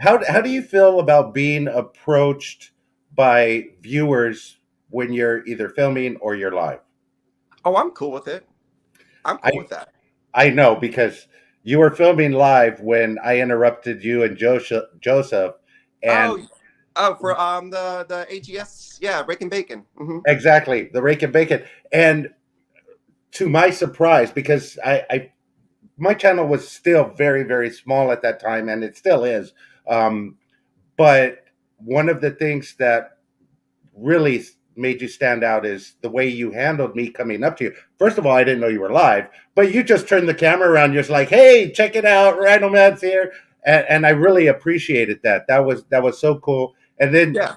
How do you feel about being approached by viewers when you're either filming or you're live? Oh, I'm cool with it. I'm I cool with that. I know because you were filming live when I interrupted you and Joseph, and Oh, for the AGS, yeah, Breaking Bacon. exactly the rake and bacon. And to my surprise, because I my channel was still very small at that time, and it still is. Um, but one of the things that really made you stand out is the way you handled me coming up to you. First of all, I didn't know you were live, but you just turned the camera around. You're just like, "Hey, check it out, RhinoMan's here," and I really appreciated that. That was so cool. And then Yeah,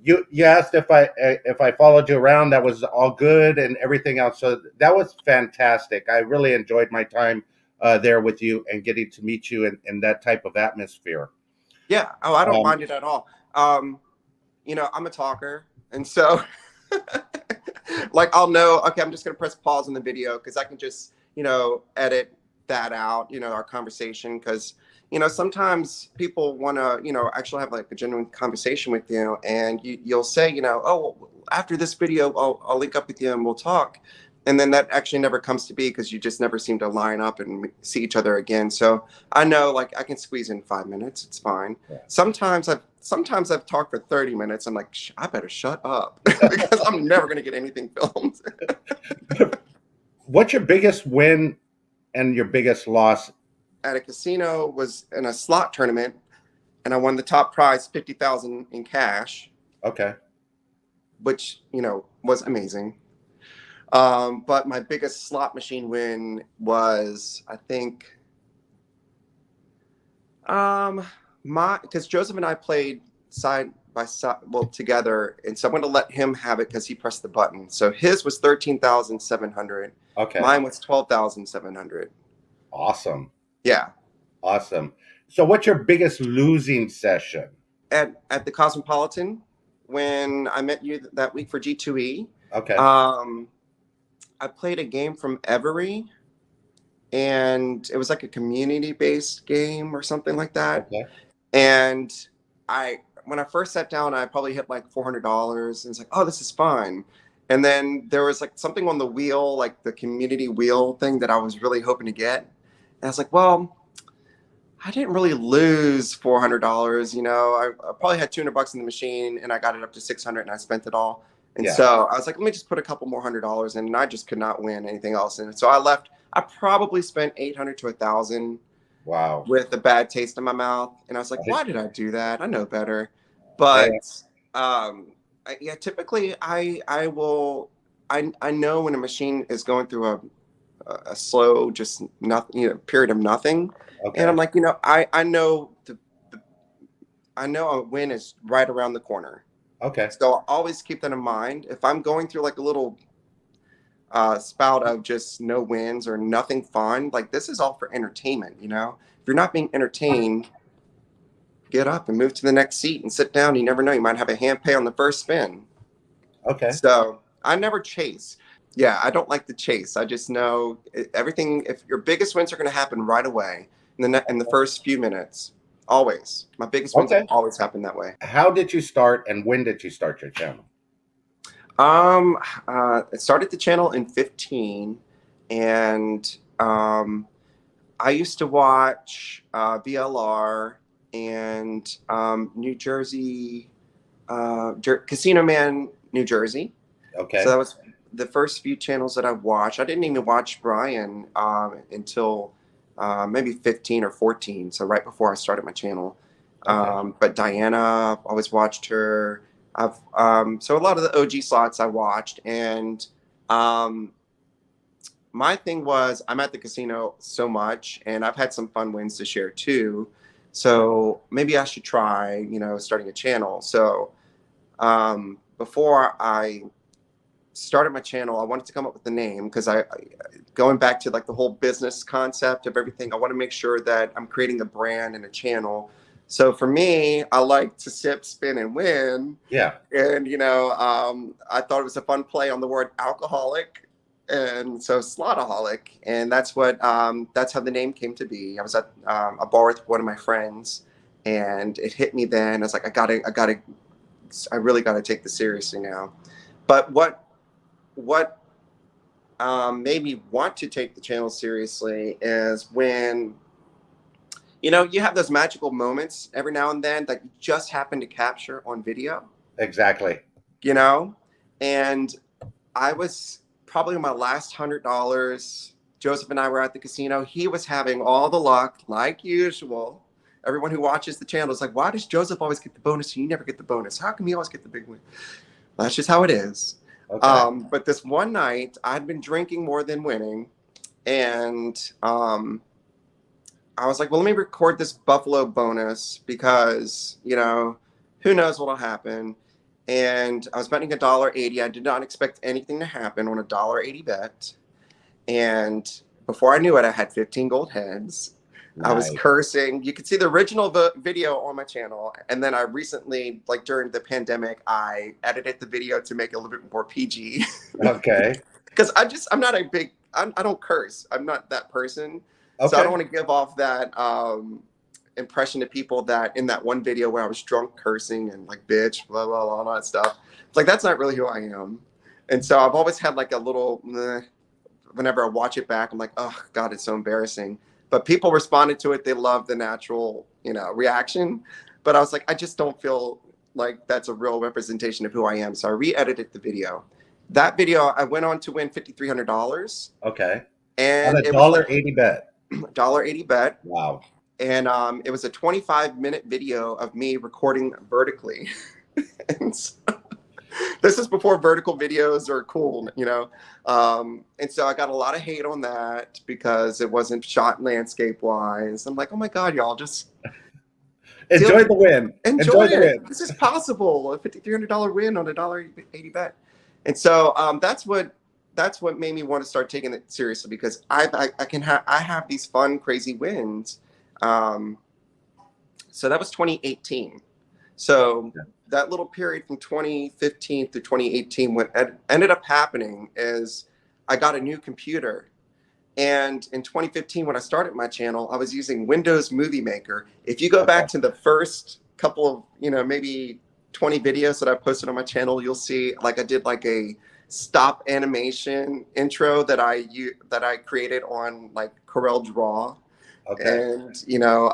you asked if I followed you around. That was all good and everything else. So that was fantastic. I really enjoyed my time there with you and getting to meet you in that type of atmosphere. yeah. Oh, I don't Um, mind it at all. Um, I'm a talker, and so like I'll know. Okay, I'm just gonna press pause on the video because I can just edit that out. Our conversation because sometimes people want to actually have like a genuine conversation with you, and you'll say oh, after this video I'll link up with you and we'll talk. And then that actually never comes to be because you just never seem to line up and see each other again. So I know like I can squeeze in 5 minutes. It's fine. Sometimes I've talked for 30 minutes. I'm like, I better shut up because I'm never gonna get anything filmed. what's your biggest win and your biggest loss? At a casino was in a slot tournament, and I won the top prize, 50,000 in cash, Okay. which was amazing. But my biggest slot machine win was, I think, my because Joseph and I played side by side, well, together, and so I'm going to let him have it because he pressed the button. So his was 13,700, Okay. mine was 12,700. Awesome. Yeah, Awesome. So what's your biggest losing session? at the Cosmopolitan when I met you that week for G2E. Okay. Um, I played a game from Every, and it was like a community-based game or something like that. Okay. And when I first sat down, I probably hit like $400, and it's like, oh, this is fun. And then there was like something on the wheel, like the community wheel thing that I was really hoping to get. And I was like, well, I didn't really lose $400. I probably had $200 in the machine, and I got it up to 600, and I spent it all. And Yeah. so I was like, let me just put a couple more $100 in, and I just could not win anything else. And so I left. I probably spent 800 to 1,000 Wow. with a bad taste in my mouth, and I was like, I, why did I do that? I know better. I, But yeah, typically I know when a machine is going through a slow, just nothing, period of nothing. And okay. I'm like, I know a win is right around the corner. Okay. So I always keep that in mind. If I'm going through like a little spout of just no wins or nothing fun, like this is all for entertainment. If you're not being entertained, get up and move to the next seat and sit down. You never know, you might have a hand pay on the first spin. Okay. So I never chase. Yeah, I don't like to chase. I just know everything. If your biggest wins are going to happen right away in the first few minutes, always. My biggest wins have Okay. always happened that way. How did you start and when did you start your channel? Um, I started the channel in 15, and I used to watch BLR and New Jersey, Casino Man, New Jersey. So Okay. that was the first few channels that I watched. I didn't even watch Brian until maybe 15 or 14, so right before I started my channel. Okay. But Diana, I've always watched her. I've so a lot of the OG slots I watched, and um, my thing was I'm at the casino so much, and I've had some fun wins to share too. So maybe I should try, starting a channel. So before I started my channel, I wanted to come up with a name because going back to like the whole business concept of everything, I want to make sure that I'm creating a brand and a channel. So for me, I like to sip, spin, and win. Yeah. And I thought it was a fun play on the word alcoholic, and so slotaholic, and that's how the name came to be. I was at a bar with one of my friends, and it hit me then. I was like, I really gotta take this seriously now. But what made me want to take the channel seriously is when, you know, you have those magical moments every now and then that you just happen to capture on video, Exactly. you know? And I was probably my last $100. Joseph and I were at the casino. He was having all the luck, like usual. Everyone who watches the channel is like, why does Joseph always get the bonus and you never get the bonus? How come you always get the big win? That's just how it is. Okay. But this one night, I'd been drinking more than winning. And I was like, well, let me record this Buffalo bonus because, you know, who knows what'll happen. And I was betting $1.80. I did not expect anything to happen on $1.80 bet. And before I knew it, I had 15 gold heads. I was Nice. cursing. You can see the original video on my channel. And then I recently, like during the pandemic, I edited the video to make it a little bit more PG. Okay. Because I'm not a big, I don't curse. I'm not that person. So I Okay. don't want to give off that impression to people that in that one video where I was drunk cursing and like bitch, blah, blah, blah, all that stuff. It's like, that's not really who I am. And so I've always had like a little, whenever I watch it back, I'm like, oh God, it's so embarrassing. But people responded to it. They loved the natural, you know, reaction. But I was like, I just don't feel like that's a real representation of who I am. So I re-edited the video. That video, I went on to win $5,300. Okay. On And a it was dollar like eighty bet. $1.80 bet. Wow. And it was a 25-minute video of me recording vertically. And so, this is before vertical videos are cool, you know? And so I got a lot of hate on that because it wasn't shot landscape wise. I'm like, oh my God, y'all just Enjoy the win. enjoy The it. win. This is possible. A $5,300 win on a $1.80 bet. And so that's what made me want to start taking it seriously because I have these fun, crazy wins. So that was 2018. So that little period from 2015 through 2018, what ended up happening is I got a new computer. And in 2015, when I started my channel, I was using Windows Movie Maker. If you go back to the first couple of, you know, maybe 20 videos that I posted on my channel, you'll see like I did like a stop animation intro that I created on like Corel Draw. Okay. And, you know,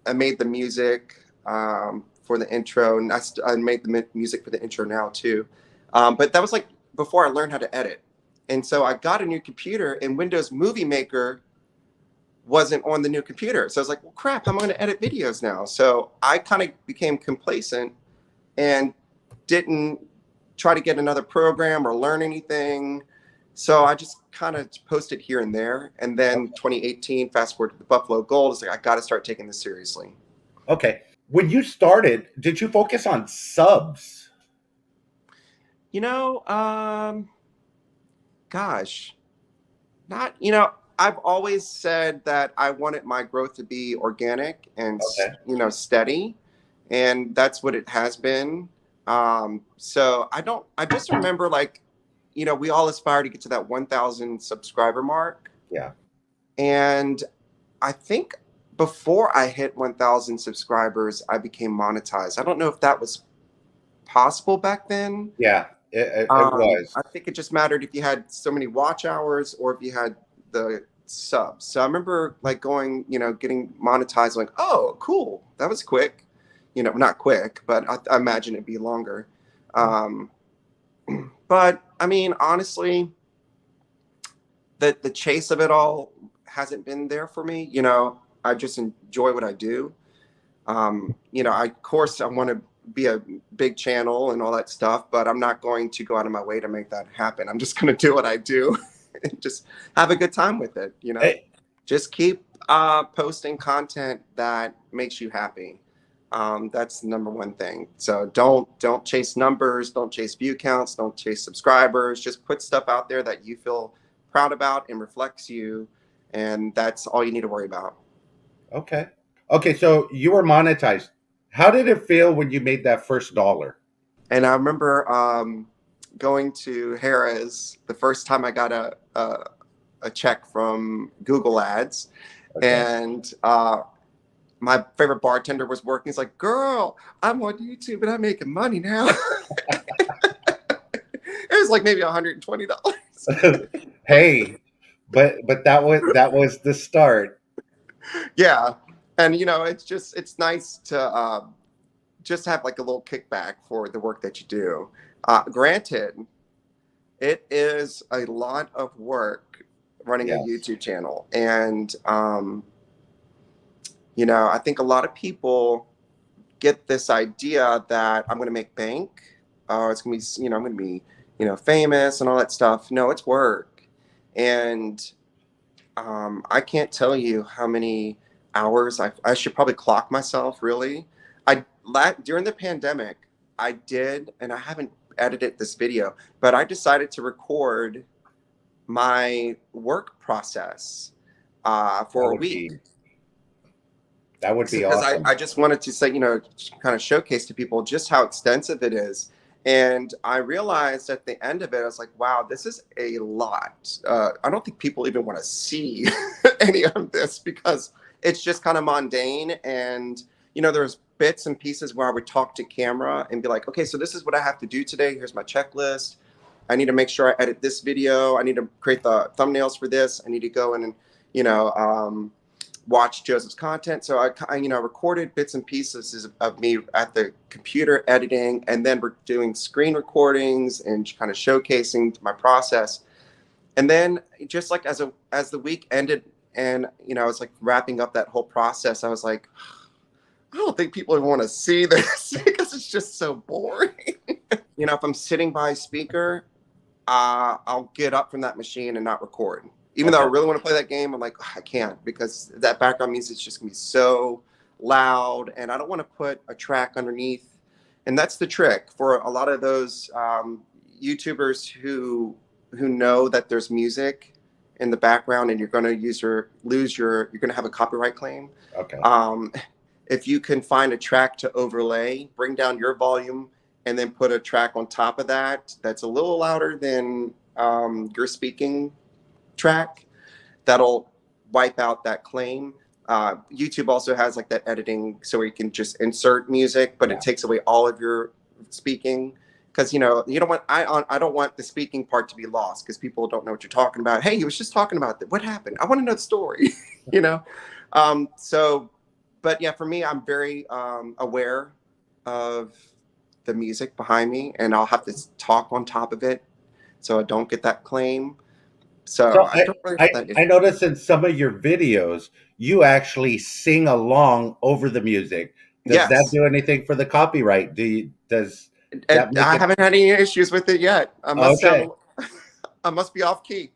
I made the music for the intro, and I made the music for the intro now too. But that was like before I learned how to edit. And so I got a new computer, and Windows Movie Maker wasn't on the new computer. So I was like, well, crap, how am I going to edit videos now? So I kind of became complacent and didn't try to get another program or learn anything. So I just kind of posted here and there. And then 2018, fast forward to the Buffalo Gold, it's like, I got to start taking this seriously. Okay. When you started, did you focus on subs? You know, gosh, not, you know, I've always said that I wanted my growth to be organic and, Okay. you know, steady. And that's what it has been. So I just remember like, you know, we all aspire to get to that 1,000 subscriber mark. Yeah. And I think before I hit 1,000 subscribers, I became monetized. I don't know if that was possible back then. Yeah. It was. I think it just mattered if you had so many watch hours or if you had the subs. So I remember like going, you know, getting monetized, like, oh, cool. That was quick. You know, not quick, but I imagine it'd be longer. But I mean, honestly, the chase of it all hasn't been there for me. You know, I just enjoy what I do. You know, of course, I want to be a big channel and all that stuff, but I'm not going to go out of my way to make that happen. I'm just going to do what I do and just have a good time with it. You know, Hey. Just keep posting content that makes you happy. That's the number one thing. So don't chase numbers, don't chase view counts, don't chase subscribers. Just put stuff out there that you feel proud about and reflects you, and that's all you need to worry about. Okay. Okay. So you were monetized. How did it feel when you made that first dollar? And I remember going to Harrah's the first time I got a check from Google Ads, Okay. and my favorite bartender was working. He's like, "Girl, I'm on YouTube and I'm making money now." It was like maybe $120. Hey, but that was the start. Yeah, and it's nice to just have like a little kickback for the work that you do. Granted, it is a lot of work running a Yes. YouTube channel, and I think a lot of people get this idea that I'm going to make bank, or it's going to be, I'm going to be, famous and all that stuff. No, it's work, and I can't tell you how many hours I should probably clock myself. Really, during the pandemic, I did, and I haven't edited this video, but I decided to record my work process That for a would week be that would be because I awesome. just wanted to say, kind of showcase to people just how extensive it is. And I realized at the end of it, I was like, wow, this is a lot. I don't think people even want to see any of this because it's just kind of mundane. And, there's bits and pieces where I would talk to camera and be like, okay, so this is what I have to do today. Here's my checklist. I need to make sure I edit this video. I need to create the thumbnails for this. I need to go in and, you know, watch Joseph's content. So I recorded bits and pieces of me at the computer editing, and then we're doing screen recordings and kind of showcasing my process. And then just like as the week ended, and I was like wrapping up that whole process, I was like, I don't think people want to see this because it's just so boring. If I'm sitting by a speaker, I'll get up from that machine and not record. Even though I Okay. really want to play that game, I'm like, I can't because that background music is just gonna be so loud, and I don't want to put a track underneath. And that's the trick for a lot of those YouTubers who know that there's music in the background, and you're going to you're going to have a copyright claim. Okay. Um, if you can find a track to overlay, bring down your volume, and then put a track on top of that that's a little louder than your speaking track, that'll wipe out that claim. YouTube also has like that editing, so where you can just insert music, but Yeah. it takes away all of your speaking. Because you don't want I don't want the speaking part to be lost because people don't know what you're talking about. Hey, he was just talking about that. What happened? I want to know the story. you know. So, but yeah, for me, I'm very aware of the music behind me, and I'll have to talk on top of it so I don't get that claim. So So I I, don't really I have that I issue. noticed in some of your videos you actually sing along over the music. Does that Yes, do anything for the copyright? Does and that make I it haven't had any issues with it yet. I must okay? sound, I must be off key.